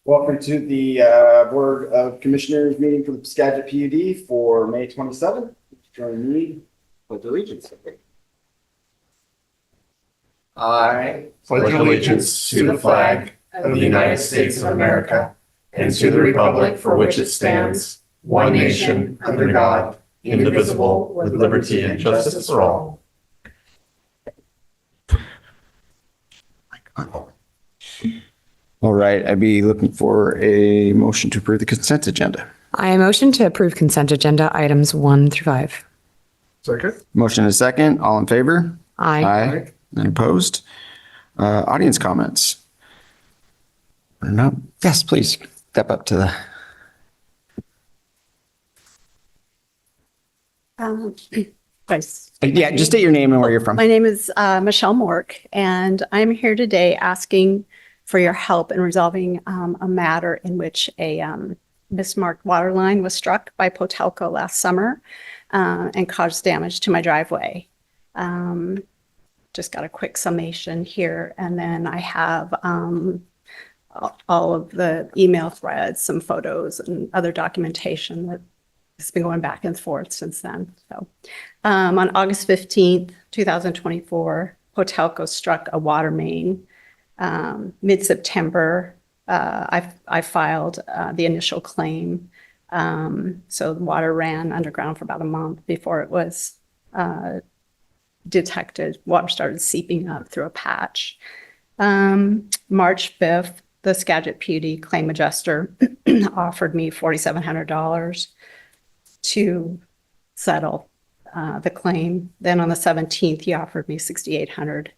Welcome to the Board of Commissioners meeting for the Skagit PUD for May 27th. Join me with allegiance. I pledge allegiance to the flag of the United States of America and to the republic for which it stands, one nation, under God, indivisible, with liberty and justice for all. All right, I'd be looking for a motion to approve the consent agenda. I motion to approve consent agenda items 1 through 5. Second. Motion and a second. All in favor? Aye. And opposed? Audience comments? Or no? Yes, please step up to the. Yeah, just state your name and where you're from. My name is Michelle Mork, and I'm here today asking for your help in resolving a matter in which a mismarked water line was struck by Potelco last summer and caused damage to my driveway. Just got a quick summation here, and then I have all of the email threads, some photos, and other documentation that has been going back and forth since then. So on August 15th, 2024, Potelco struck a water main. Mid-September, I filed the initial claim. So the water ran underground for about a month before it was detected. Water started seeping up through a patch. March 5th, the Skagit PUD claim adjuster offered me $4,700 to settle the claim. Then on the 17th, he offered me $6,800.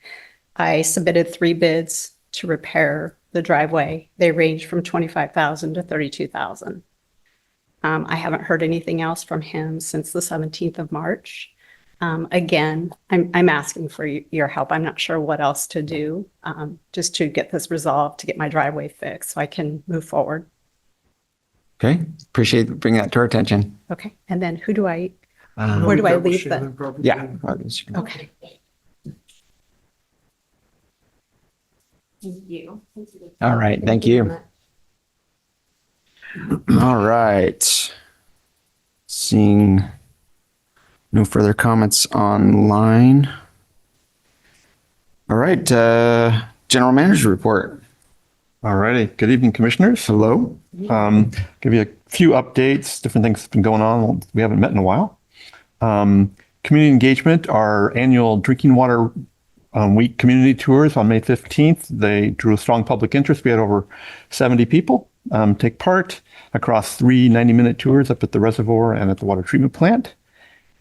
I submitted 3 bids to repair the driveway. They ranged from $25,000 to $32,000. I haven't heard anything else from him since the 17th of March. Again, I'm asking for your help. I'm not sure what else to do just to get this resolved, to get my driveway fixed so I can move forward. Okay, appreciate bringing that to our attention. Okay, and then who do I, where do I leave the? Yeah. Okay. Thank you. All right, thank you. All right. Seeing no further comments online. All right, General Manager report. All righty. Good evening, Commissioners. Hello. Give you a few updates, different things that's been going on. We haven't met in a while. Community engagement, our annual drinking water week community tours on May 15th. They drew a strong public interest. We had over 70 people take part across 3 90-minute tours up at the reservoir and at the water treatment plant.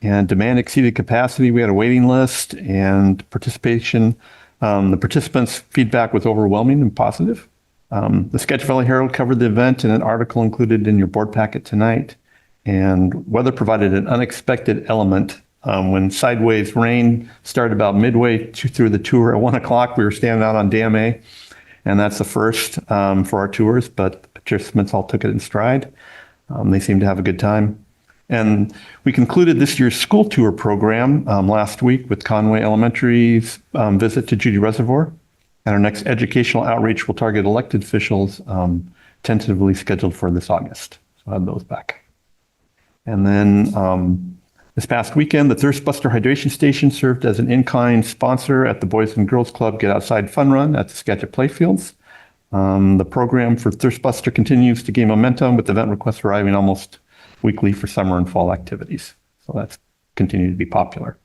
And demand exceeded capacity. We had a waiting list and participation. The participants' feedback was overwhelming and positive. The Skagit Valley Herald covered the event in an article included in your board packet tonight. And weather provided an unexpected element. When sideways rain started about midway through the tour at 1 o'clock, we were standing out on Dam A, and that's the first for our tours, but the participants all took it in stride. They seemed to have a good time. And we concluded this year's school tour program last week with Conway Elementary's visit to Judy Reservoir. And our next educational outreach will target elected officials tentatively scheduled for this August. So I'll have those back. And then this past weekend, the Thirst Buster Hydration Station served as an in-kind sponsor at the Boys and Girls Club Get Outside Fun Run at the Skagit Playfields. The program for Thirst Buster continues to gain momentum with event requests arriving almost weekly for summer and fall activities. So that's continued to be popular.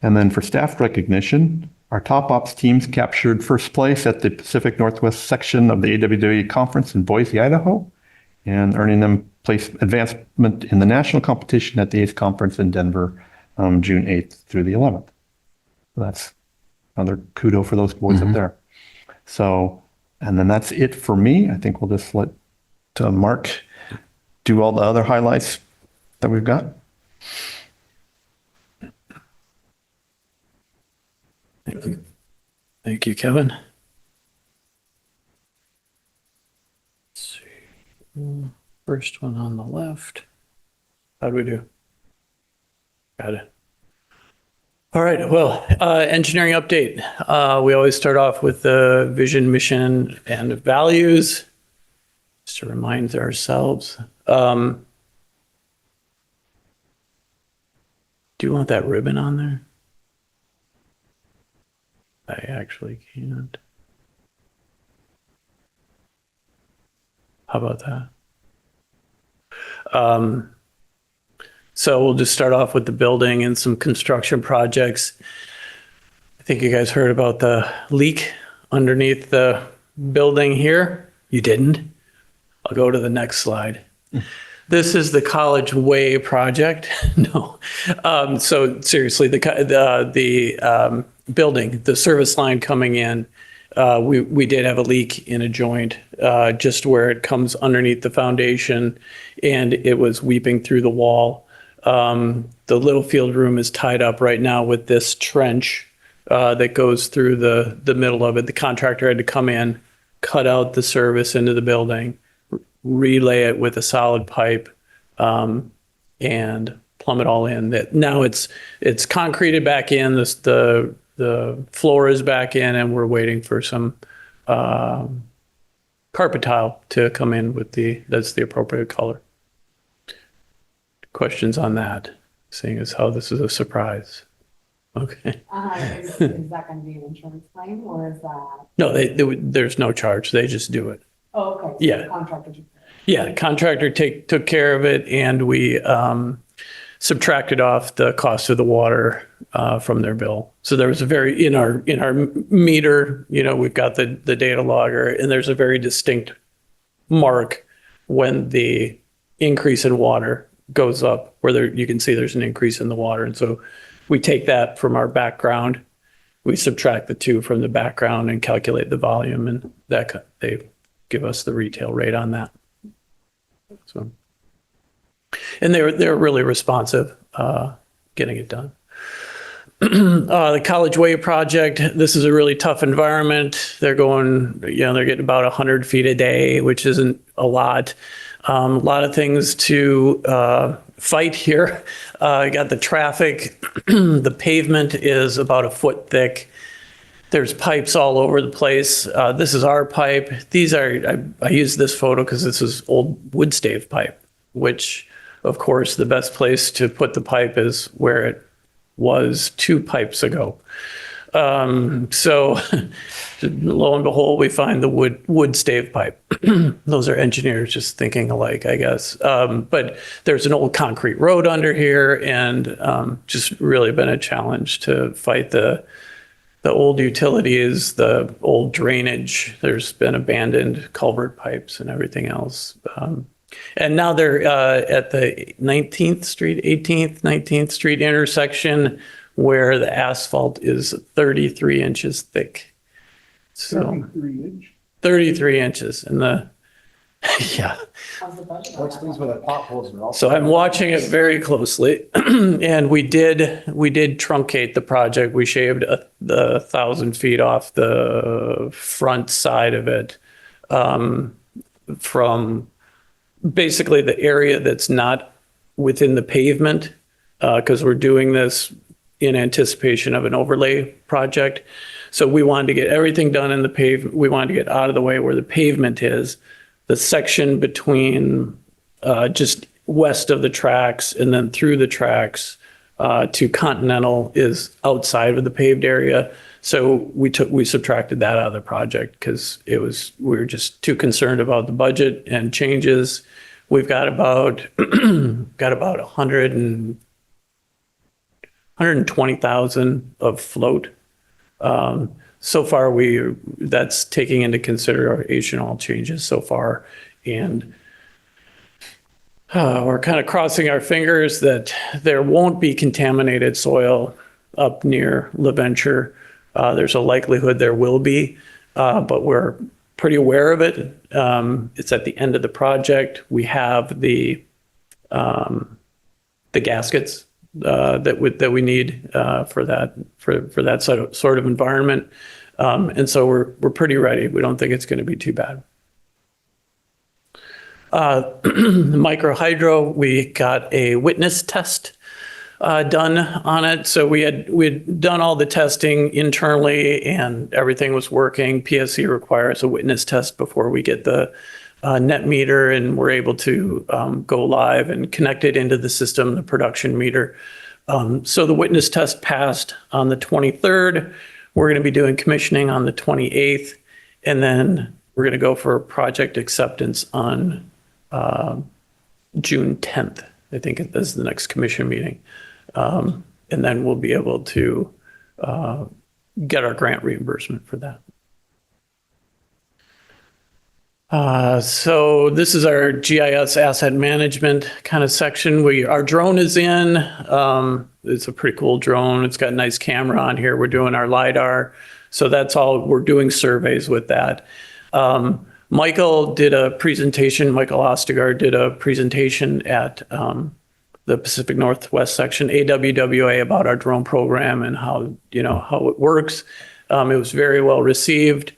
And then for staff recognition, our top ops teams captured first place at the Pacific Northwest section of the AWWA conference in Boise, Idaho, and earning them place advancement in the national competition at the ACE conference in Denver, June 8th through the 11th. So that's another kudo for those boys up there. So, and then that's it for me. I think we'll just let Mark do all the other highlights that we've got. Thank you. Thank you, Kevin. Let's see. First one on the left. How'd we do? Got it. All right, well, engineering update. We always start off with the vision, mission, and values, just to remind ourselves. Do you want that ribbon on there? I actually can't. How about that? So we'll just start off with the building and some construction projects. I think you guys heard about the leak underneath the building here. You didn't? I'll go to the next slide. This is the College Way project. No. So seriously, the building, the service line coming in, we did have a leak in a joint, just where it comes underneath the foundation, and it was weeping through the wall. The Littlefield room is tied up right now with this trench that goes through the middle of it. The contractor had to come in, cut out the service into the building, relay it with a solid pipe, and plumb it all in. That now it's concreted back in. The floor is back in, and we're waiting for some carpet tile to come in that's the appropriate color. Questions on that, seeing as how this is a surprise? Okay. Is that going to be an insurance claim or is that? No, there's no charge. They just do it. Oh, okay. So Yeah. the contractor. Yeah, contractor took care of it, and we subtracted off the cost of the water from their bill. So there was in our meter, we've got the data logger, and there's a very distinct mark when the increase in water goes up, where you can see there's an increase in the water. And so we take that from our background, we subtract the two from the background and calculate the volume, and they give us the retail rate on that. So, and they're really responsive, getting it done. The College Way project, this is a really tough environment. They're getting about 100 feet a day, which isn't a lot. A lot of things to fight here. You got the traffic. The pavement is about a foot thick. There's pipes all over the place. This is our pipe. These are, I use this photo because this is old wood stave pipe, which of course the best place to put the pipe is where it was 2 pipes ago. So lo and behold, we find the wood stave pipe. Those are engineers just thinking alike, I guess. But there's an old concrete road under here, and just really been a challenge to fight the old utilities, the old drainage. There's been abandoned culvert pipes and everything else. And now they're at the 19th Street, 18th, 19th Street intersection, where the asphalt is 33 inches thick. So 33 inches. And yeah. Which things with the potholes are also. So I'm watching it very closely. And we did truncate the project. We shaved the 1,000 feet off the front side of it, from basically the area that's not within the pavement, because we're doing this in anticipation of an overlay project. So we wanted to get everything done in the pavement. We wanted to get out of the way where the pavement is. The section between just west of the tracks and then through the tracks to Continental is outside of the paved area. So we subtracted that out of the project because we were just too concerned about the budget and changes. We've got about 120,000 of float. So far, that's taking into consideration all changes so far, and we're kind of crossing our fingers that there won't be contaminated soil up near LaVenture. There's a likelihood there will be, but we're pretty aware of it. It's at the end of the project. We have the gaskets that we need for that sort of environment, and so we're pretty ready. We don't think it's going to be too bad. Micro hydro, we got a witness test done on it. So we'd done all the testing internally and everything was working. PSC requires a witness test before we get the net meter, and we're able to go live and connect it into the system, the production meter. So the witness test passed on the 23rd. We're going to be doing commissioning on the 28th, and then we're going to go for project acceptance on June 10th. I think this is the next commission meeting. And then we'll be able to get our grant reimbursement for that. So this is our GIS asset management kind of section. Our drone is in. It's a pretty cool drone. It's got a nice camera on here. We're doing our LiDAR. So that's all. We're doing surveys with that. Michael did a presentation. Michael Ostegard did a presentation at the Pacific Northwest section, AWWA, about our drone program and how it works. It was very well received.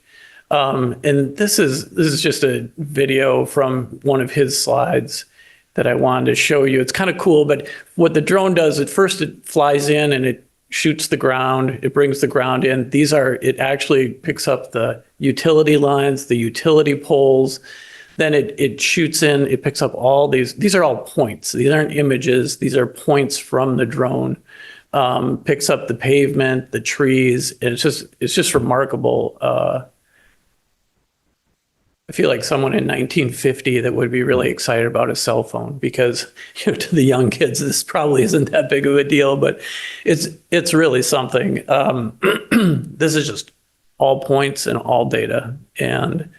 And this is just a video from one of his slides that I wanted to show you. It's kind of cool, but what the drone does, at first it flies in and it shoots the ground, it brings the ground in. It actually picks up the utility lines, the utility poles, then it shoots in, it picks up all these are all points. These aren't images, these are points from the drone. Picks up the pavement, the trees, and it's just remarkable. I feel like someone in 1950 that would be really excited about a cell phone, because to the young kids, this probably isn't that big of a deal, but it's really something. This is just all points and all data. And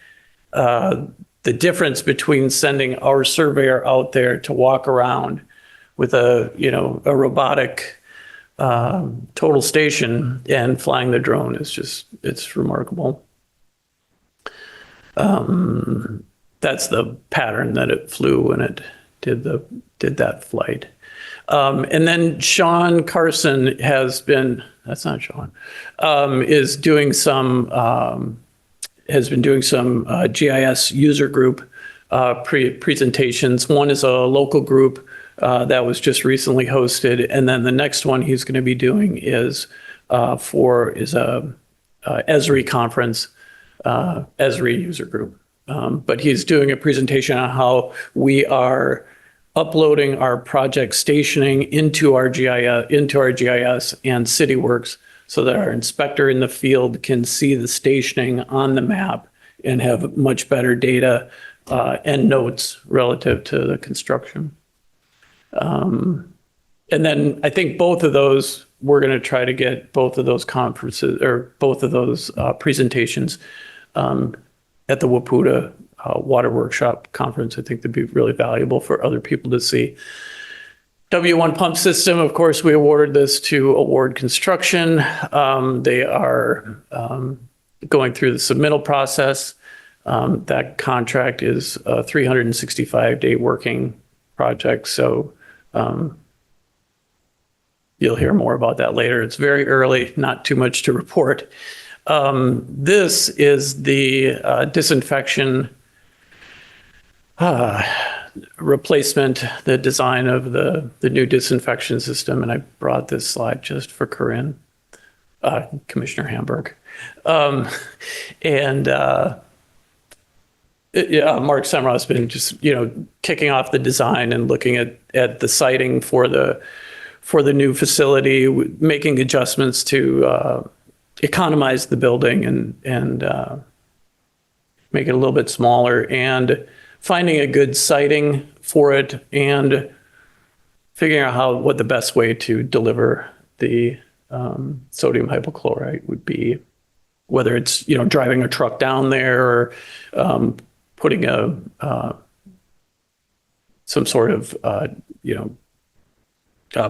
the difference between sending our surveyor out there to walk around with a robotic total station and flying the drone is it's remarkable. That's the pattern that it flew when it did that flight. And then Sean Carson that's not Sean, has been doing some GIS user group presentations. One is a local group that was just recently hosted, and then the next one he's going to be doing is a ESRI conference. ESRI user group. But he's doing a presentation on how we are uploading our project stationing into our GIS and CityWorks, so that our inspector in the field can see the stationing on the map and have much better data and notes relative to the construction. And then I think both of those, we're going to try to get both of those conferences or both of those presentations at the Waputa Water Workshop Conference. I think they'd be really valuable for other people to see. W1 pump system, of course, we awarded this to Award Construction. They are going through the submittal process. That contract is a 365-day working project. So you'll hear more about that later. It's very early, not too much to report. This is the disinfection replacement, the design of the new disinfection system. And I brought this slide just for Corinne, Commissioner Hamburg. Mark Semrau has been just, kicking off the design and looking at the siting for the new facility, making adjustments to economize the building and make it a little bit smaller, and finding a good siting for it, and figuring out what the best way to deliver the sodium hypochlorite would be, whether it's driving a truck down there or putting some sort of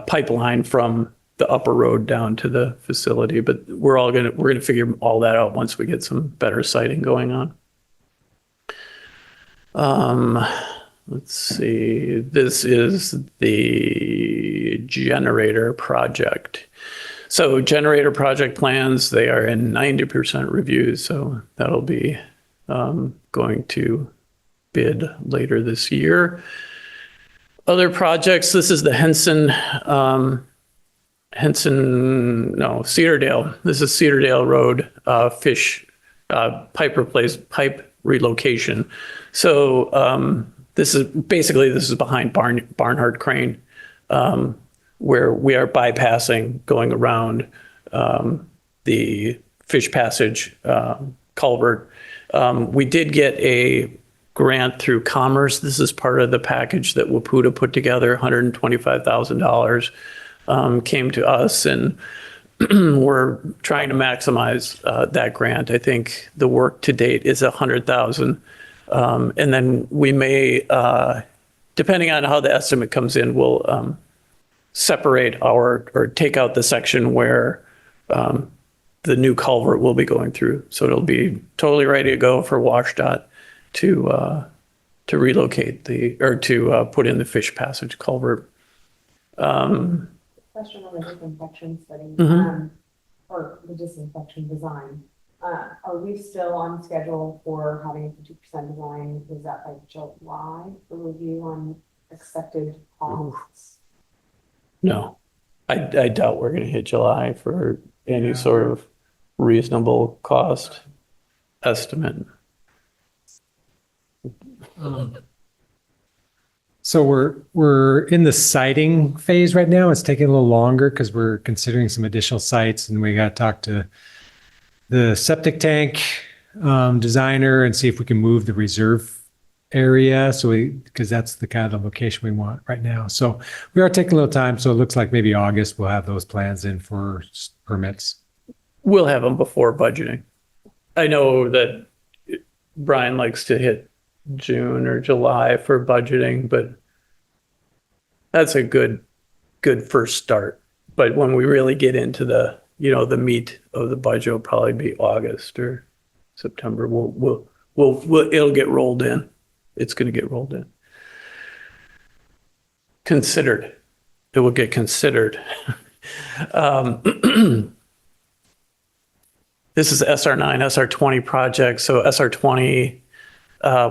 pipeline from the upper road down to the facility. But we're gonna figure all that out once we get some better siting going on. Let's see. This is the generator project. So generator project plans, they are in 90% review. So that'll be going to bid later this year. Other projects, this is the Henson Cedardale. This is Cedardale Road, pipe relocation. So this is behind Barnhart Crane, where we are bypassing going around the fish passage culvert. We did get a grant through Commerce. This is part of the package that Waputa put together, $125,000. Came to us, and we're trying to maximize that grant. I think the work to date is $100,000, and then we may, depending on how the estimate comes in, we'll separate or take out the section where the new culvert will be going through. So it'll be totally ready to go for WashDOT to relocate to put in the fish passage culvert. Question on the disinfection study, Mhm. or the disinfection design. Are we still on schedule for having a 50% design? Is that by July for review on expected costs? No, I doubt we're going to hit July for any sort of reasonable cost estimate. So we're in the siting phase right now. It's taking a little longer because we're considering some additional sites, and we got to talk to the septic tank designer and see if we can move the reserve area. Because that's the kind of location we want right now. So we are taking a little time. So it looks like maybe August we'll have those plans in for permits. We'll have them before budgeting. I know that Brian likes to hit June or July for budgeting, but that's a good first start. But when we really get into the meat of the budget, will probably be August or September. It'll get rolled in. It's going to get rolled in. Considered. It will get considered. This is SR9, SR20 project. So SR20,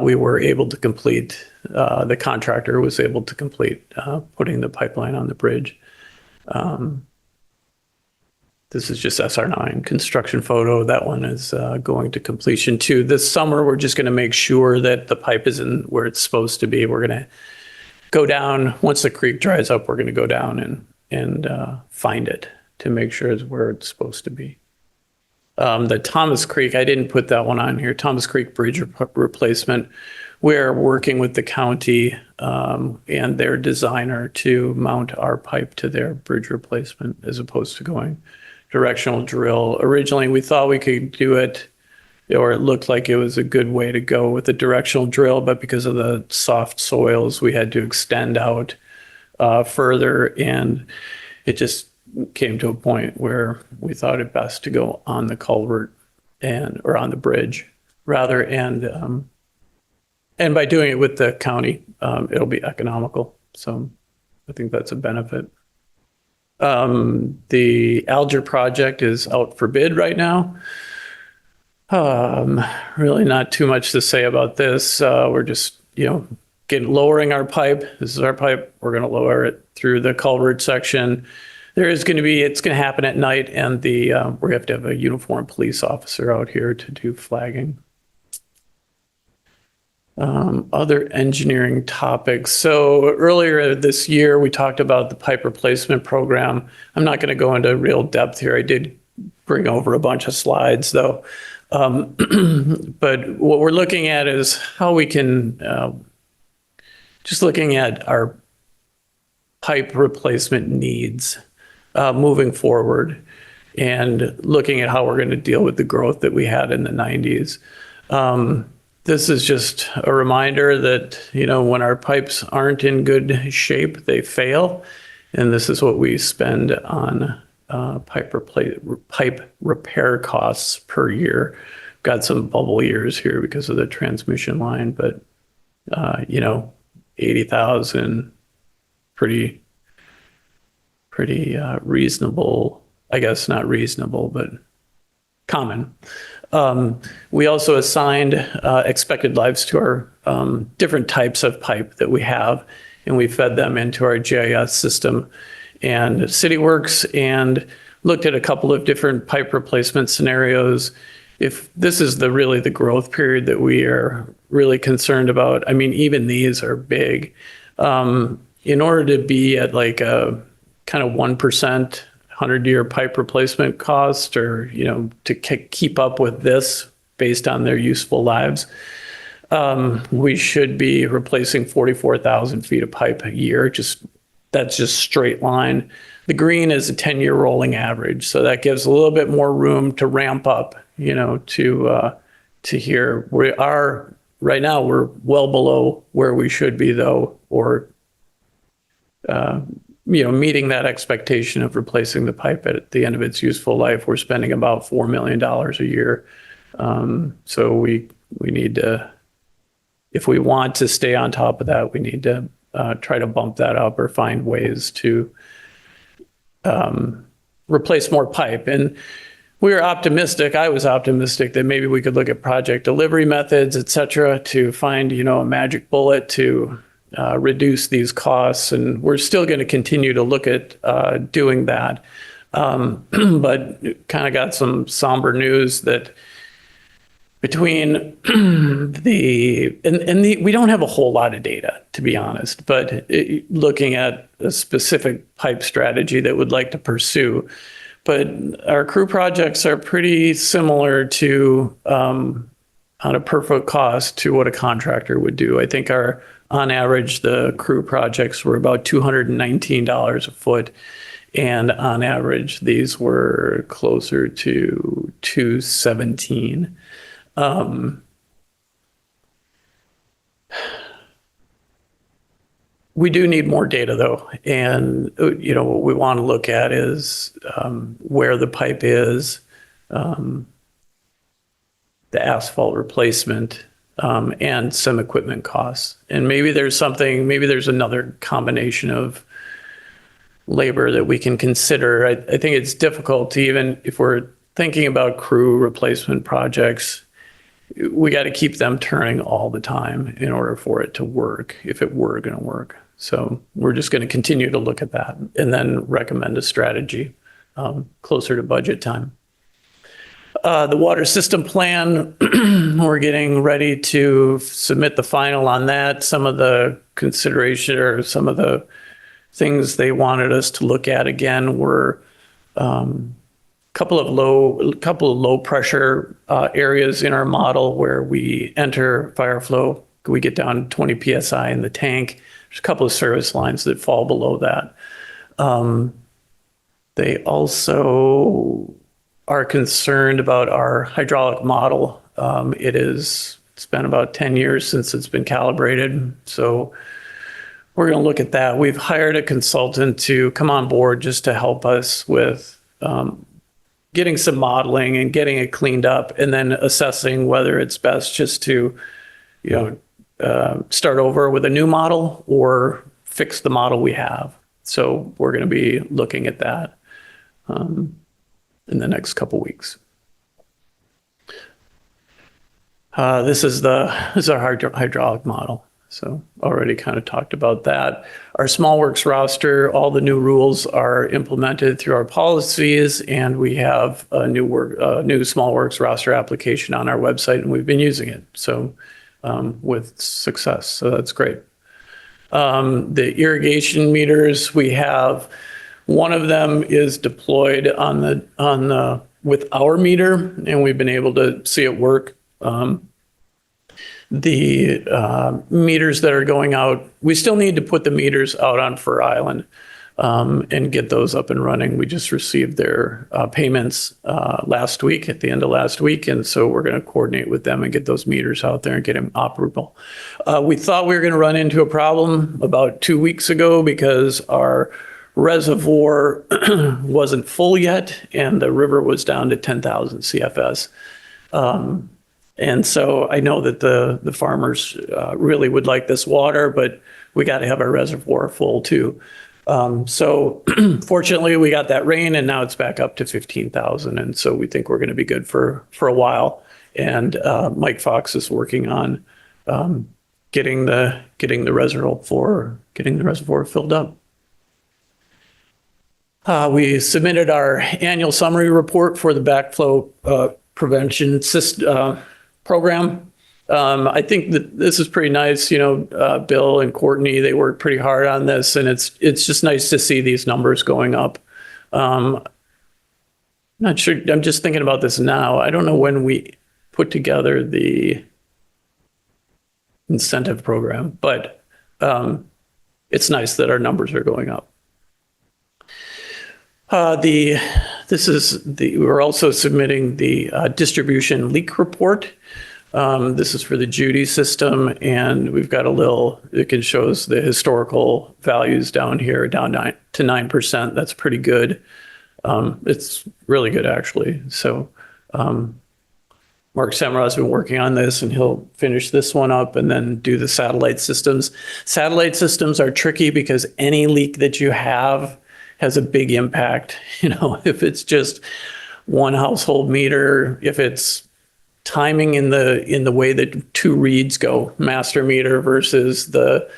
we were able to complete, the contractor was able to complete putting the pipeline on the bridge. This is just SR9 construction photo. That one is going to completion too. This summer, we're just going to make sure that the pipe is in where it's supposed to be. We're going to go down, once the creek dries up, we're going to go down and find it to make sure it's where it's supposed to be. The Thomas Creek, I didn't put that one on here. Thomas Creek Bridge replacement. We're working with the county and their designer to mount our pipe to their bridge replacement as opposed to going directional drill. Originally, we thought we could do it, or it looked like it was a good way to go with the directional drill, but because of the soft soils, we had to extend out further, and it just came to a point where we thought it best to go on the culvert or on the bridge rather, and by doing it with the county, it'll be economical. So I think that's a benefit. The Alger project is out for bid right now. Really not too much to say about this. We're just, lowering our pipe. This is our pipe. We're going to lower it through the culvert section. It's going to happen at night, and we have to have a uniformed police officer out here to do flagging. Other engineering topics. So earlier this year, we talked about the pipe replacement program. I'm not going to go into real depth here. I did bring over a bunch of slides though. But what we're looking at is how we can, just looking at our pipe replacement needs moving forward and looking at how we're going to deal with the growth that we had in the 90s. This is just a reminder that, when our pipes aren't in good shape, they fail. And this is what we spend on pipe repair costs per year. Got some bubble years here because of the transmission line, but, 80,000, pretty reasonable, I guess not reasonable, but common. We also assigned expected lives to our different types of pipe that we have, and we fed them into our GIS system. and City Works and looked at a couple of different pipe replacement scenarios. If this is really the growth period that we are really concerned about, I mean, even these are big. In order to be at like a kind of 1% 100-year pipe replacement cost, or, to keep up with this based on their useful lives, we should be replacing 44,000 feet of pipe a year. That's just straight line. The green is a 10-year rolling average. So that gives a little bit more room to ramp up, to here. Right now, we're well below where we should be, though, or, meeting that expectation of replacing the pipe at the end of its useful life. We're spending about $4 million a year. So we need to, if we want to stay on top of that, we need to try to bump that up or find ways to replace more pipe. And we were optimistic. I was optimistic that maybe we could look at project delivery methods, et cetera, to find, a magic bullet to reduce these costs. And we're still going to continue to look at doing that. But kind of got some somber news that between we don't have a whole lot of data, to be honest, but looking at a specific pipe strategy that would like to pursue. But our crew projects are pretty similar to, on a per foot cost, to what a contractor would do. I think on average, the crew projects were about $219 a foot. And on average, these were closer to $217. We do need more data, though. And, what we want to look at is where the pipe is, the asphalt replacement, and some equipment costs. And maybe there's another combination of labor that we can consider. I think it's difficult to, even if we're thinking about crew replacement projects, we got to keep them turning all the time in order for it to work, if it were going to work. So we're just going to continue to look at that and then recommend a strategy closer to budget time. The water system plan, we're getting ready to submit the final on that. Some of the consideration, or some of the things they wanted us to look at again, were couple of low pressure areas in our model where we enter fire flow. We get down 20 psi in the tank. There's a couple of service lines that fall below that. They also are concerned about our hydraulic model. It's been about 10 years since it's been calibrated. So we're going to look at that. We've hired a consultant to come on board just to help us with getting some modeling and getting it cleaned up, and then assessing whether it's best just to, start over with a new model or fix the model we have. So we're going to be looking at that in the next couple weeks. This is our hydraulic model. So already kind of talked about that. Our small works roster, all the new rules are implemented through our policies, and we have a new small works roster application on our website, and we've been using it. So with success. So that's great. The irrigation meters, we have one of them is deployed with our meter, and we've been able to see it work. The meters that are going out, we still need to put the meters out on Fur Island and get those up and running. We just received their payments last week, at the end of last week, and so we're going to coordinate with them and get those meters out there and get them operable. We thought we were going to run into a problem about 2 weeks ago because our reservoir wasn't full yet, and the river was down to 10,000 CFS. And so I know that the farmers really would like this water, but we got to have our reservoir full too. So fortunately, we got that rain, and now it's back up to 15,000. And so we think we're going to be good for a while. And Mike Fox is working on getting the reservoir filled up. We submitted our annual summary report for the backflow prevention program. I think that this is pretty nice. Bill and Courtney, they worked pretty hard on this, and it's just nice to see these numbers going up. Not sure. I'm just thinking about this now. I don't know when we put together the incentive program, but it's nice that our numbers are going up. We're also submitting the distribution leak report. This is for the Judy system, and we've got it shows the historical values down here, down to 9%. That's pretty good. It's really good, actually. So Mark Semra has been working on this, and he'll finish this one up and then do the satellite systems. Satellite systems are tricky because any leak that you have has a big impact. If it's just one household meter, if it's timing in the way that two reads go, master meter versus the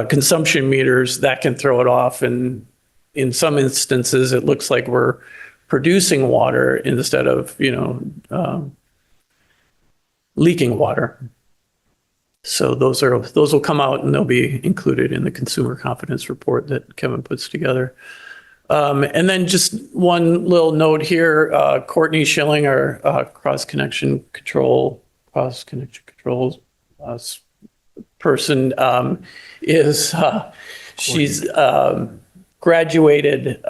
consumption meters, that can throw it off. And in some instances, it looks like we're producing water instead of leaking water. So those will come out, and they'll be included in the consumer confidence report that Kevin puts together. And then just one little note here, Courtney Schilling, our cross-connection controls person, she's graduated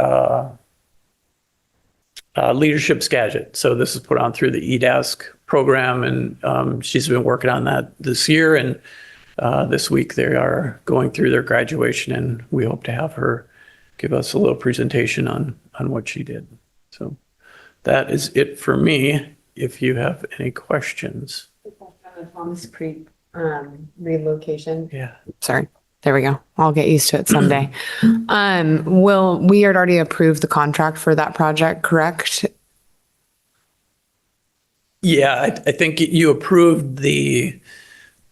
leadership Skagit. So this is put on through the EDASC program, and she's been working on that this year. And this week they are going through their graduation, and we hope to have her give us a little presentation on what she did. So that is it for me. If you have any questions. Thomas Creek relocation. Yeah. Sorry. There we go. I'll get used to it someday. We had already approved the contract for that project, correct? Yeah, I think you approved the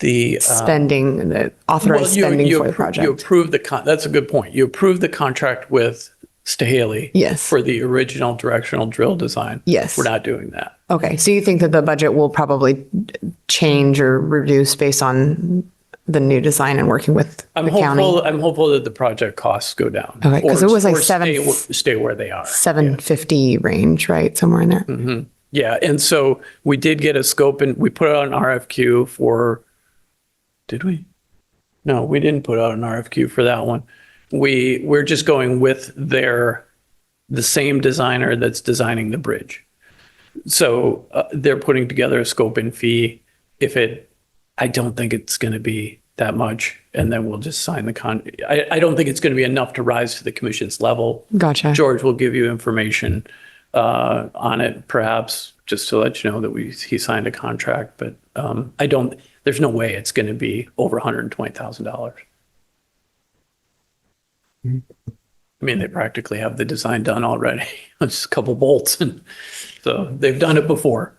Spending, the authorized spending for the project. You approved that's a good point. You approved the contract with Stahaley. Yes. For the original directional drill design. Yes. We're not doing that. Okay, so you think that the budget will probably change or reduce based on the new design and working with the county? I'm hopeful that the project costs go down. Okay, because it was like stay where they are. 750 range, right? Somewhere in there. Mm-hmm. Yeah, and so we did get a scope, and we put out an RFQ for. Did we? No, we didn't put out an RFQ for that one. We're just going with the same designer that's designing the bridge. So they're putting together a scope and fee. I don't think it's going to be that much, and then we'll just sign the I don't think it's going to be enough to rise to the commission's level. Gotcha. George will give you information on it, perhaps, just to let you know that he signed a contract. But there's no way it's going to be over $120,000. I mean, they practically have the design done already. It's a couple bolts, and so they've done it before.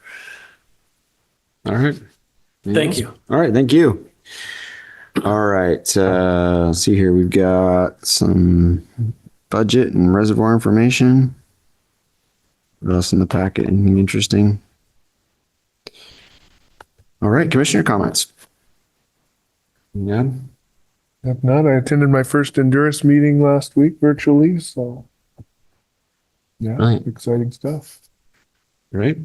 All right. Thank you. All right. Thank you. All right. Let's see here. We've got some budget and reservoir information. What else in the packet? Anything interesting? All right. Commissioner comments. Yeah. If not, I attended my first Endurance meeting last week virtually, so yeah, Right. Exciting stuff. Right.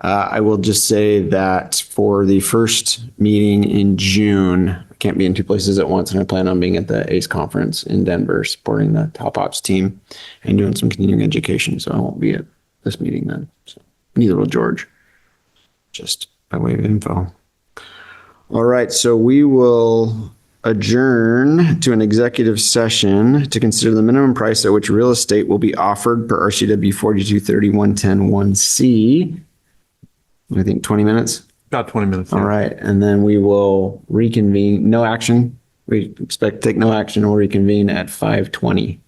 I will just say that for the first meeting in June, I can't be in two places at once, and I plan on being at the ACE conference in Denver, supporting the Top Ops team and doing some continuing education. So I won't be at this meeting then. So neither will George. Just by way of info. All right, so we will adjourn to an executive session to consider the minimum price at which real estate will be offered per RCW 4230-110-1C. I think 20 minutes. About 20 minutes. All right, and then we will reconvene. No action. We expect to take no action. We'll reconvene at 5:20.